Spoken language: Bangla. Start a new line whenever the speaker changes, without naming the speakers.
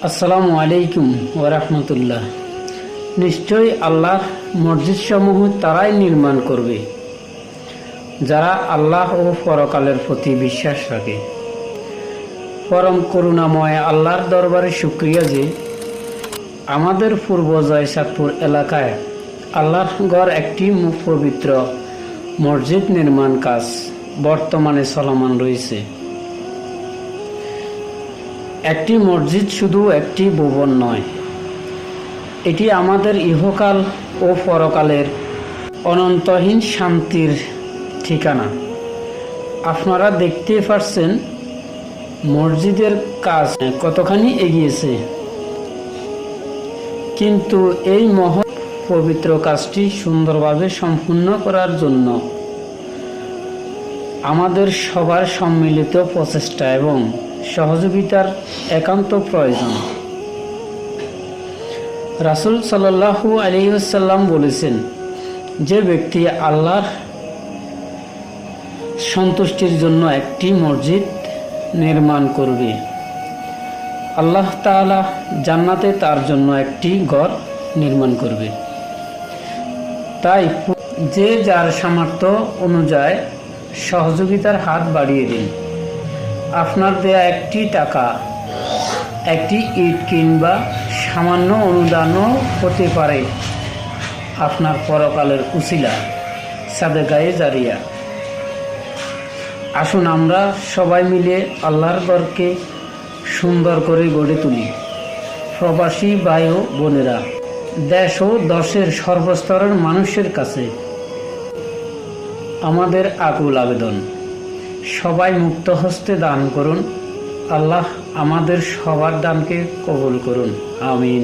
আসসালামু আলাইকুম ওয়া রাহমাতুল্লাহ। নিশ্চয়ই আল্লাহ মসজিদ সমূহ তারাই নির্মাণ করবে যারা আল্লাহ ও পরকালের প্রতি বিশ্বাস রাখে। পরম করুণাময় আল্লাহর দরবারে শুকরিয়া যে আমাদের পূর্ব জয়সাদপুর এলাকায় আল্লাহর ঘর একটি পবিত্র মসজিদ নির্মাণ কাজ বর্তমানে চলমান রয়েছে। একটি মসজিদ শুধু একটি ভবন নয়, এটি আমাদের ইহকাল ও পরকালের অনন্তহীন শান্তির ঠিকানা। আপনারা দেখতে পাচ্ছেন মসজিদের কাজ কতখানি এগিয়েছে, কিন্তু এই মহৎ পবিত্র কাজটি সুন্দরভাবে সম্পূর্ণ করার জন্য আমাদের সবার সম্মিলিত প্রচেষ্টা এবং সহযোগিতার একান্ত প্রয়োজন। রাসূল সাল্লাল্লাহু আলাইহি ওয়াসাল্লাম বলেছেন, যে ব্যক্তি আল্লাহর সন্তুষ্টির জন্য একটি মসজিদ নির্মাণ করবে, আল্লাহ তাআলা জান্নাতে তার জন্য একটি ঘর নির্মাণ করবে। তাই যে যার সামর্থ্য অনুযায়ী সহযোগিতার হাত বাড়িয়ে দিন। আপনার দেয়া একটি টাকা, একটি ইট কিংবা সামান্য অনুদানও হতে পারে আপনার পরকালের উসিলা, সাদেকায়ে জারিয়া। আসুন আমরা সবাই মিলে আল্লাহর ঘরকে সুন্দর করে গড়ে তুলি। প্রবাসী ভাই ও বোনেরা, দেশ ও দেশের সর্বস্তরের মানুষের কাছে আমাদের আকুল আবেদন, সবাই মুক্ত হস্তে দান করুন। আল্লাহ আমাদের সবার দানকে কবুল করুন, আমিন।